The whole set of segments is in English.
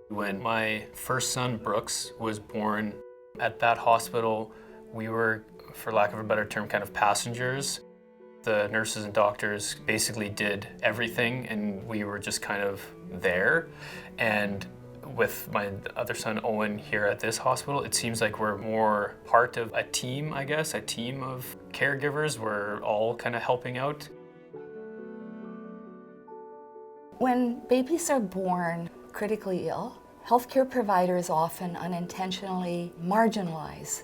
When my first son, Brooks, was born at that hospital, we were, for lack of a better term, kind of passengers. The nurses and doctors basically did everything and we were just kind of there. And with my other son, Owen, here at this hospital, it seems like we're more part of a team, I guess, a team of caregivers. We're all kind of helping out. When babies are born critically ill, healthcare providers often unintentionally marginalize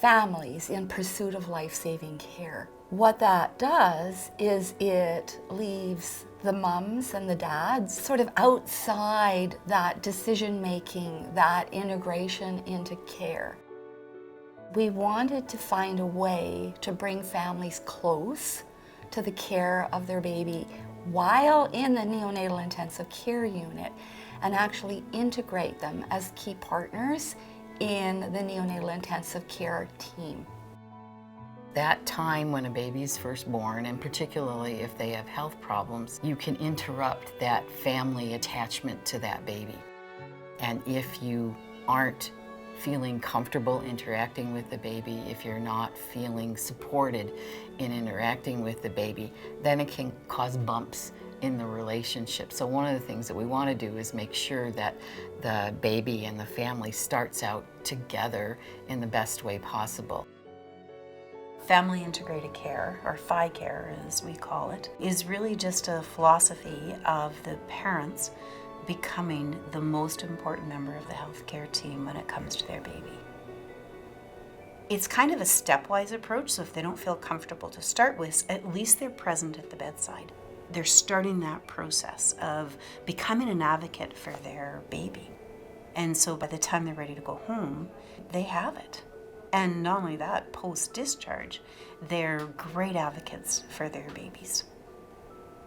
families in pursuit of life-saving care. What that does is it leaves the mums and the dads sort of outside that decision-making, that integration into care. We wanted to find a way to bring families close to the care of their baby while in the neonatal intensive care unit and actually integrate them as key partners in the neonatal intensive care team. That time when a baby's first born, and particularly if they have health problems, you can interrupt that family attachment to that baby. And if you aren't feeling comfortable interacting with the baby, if you're not feeling supported in interacting with the baby, then it can cause bumps in the relationship. So one of the things that we want to do is make sure that the baby and the family starts out together in the best way possible. Family integrated care, or FI care as we call it, is really just a philosophy of the parents becoming the most important member of the healthcare team when it comes to their baby. It's kind of a stepwise approach, so if they don't feel comfortable to start with, at least they're present at the bedside. They're starting that process of becoming an advocate for their baby. And so by the time they're ready to go home, they have it. And not only that, post-discharge, they're great advocates for their babies.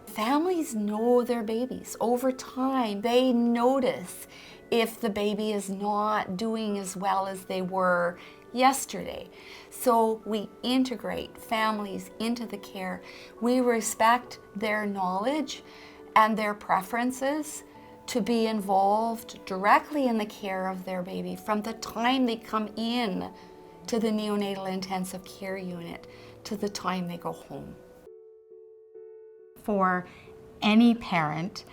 Families know their babies. Over time, they notice if the baby is not doing as well as they were yesterday. So we integrate families into the care. We respect their knowledge and their preferences to be involved directly in the care of their baby from the time they come in to the neonatal intensive care unit to the time they go home. For any parent,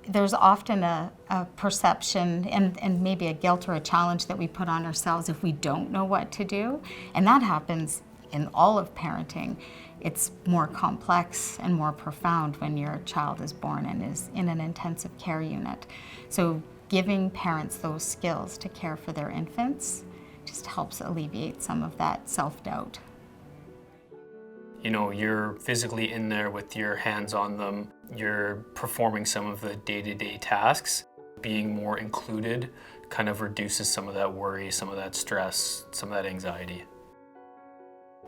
there's often a perception and maybe a guilt or a challenge that we put on ourselves if we don't know what to do. And that happens in all of parenting. It's more complex and more profound when your child is born and is in an intensive care unit. So giving parents those skills to care for their infants just helps alleviate some of that self-doubt. You know, you're physically in there with your hands on them. You're performing some of the day-to-day tasks. Being more included kind of reduces some of that worry, some of that stress, some of that anxiety.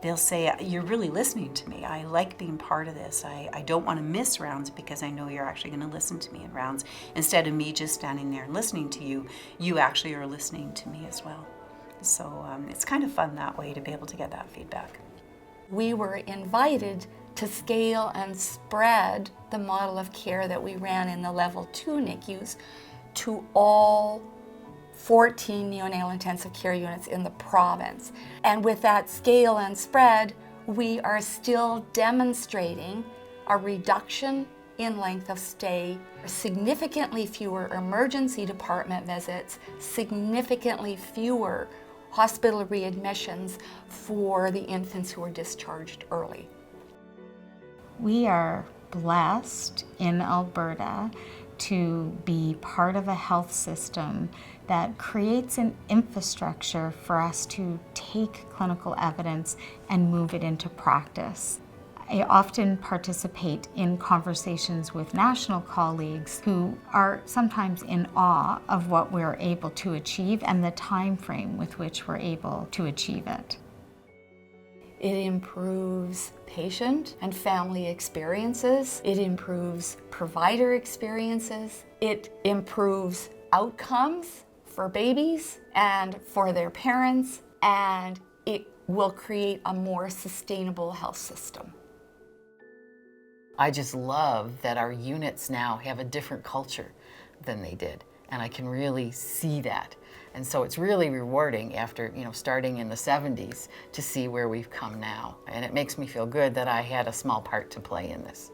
They'll say, you're really listening to me. I like being part of this. I don't want to miss rounds because I know you're actually going to listen to me in rounds. Instead of me just standing there and listening to you, you actually are listening to me as well. So it's kind of fun that way to be able to get that feedback. We were invited to scale and spread the model of care that we ran in the level 2 NICUs to all 14 neonatal intensive care units in the province. And with that scale and spread, we are still demonstrating a reduction in length of stay, significantly fewer emergency department visits, significantly fewer hospital readmissions for the infants who were discharged early. We are blessed in Alberta to be part of a health system that creates an infrastructure for us to take clinical evidence and move it into practice. I often participate in conversations with national colleagues who are sometimes in awe of what we're able to achieve and the time frame with which we're able to achieve it. It improves patient and family experiences. It improves provider experiences. It improves outcomes for babies and for their parents, and it will create a more sustainable health system. I just love that our units now have a different culture than they did. and I can really see that. And so it's really rewarding after, starting in the 70s to see where we've come now. And it makes me feel good that I had a small part to play in this.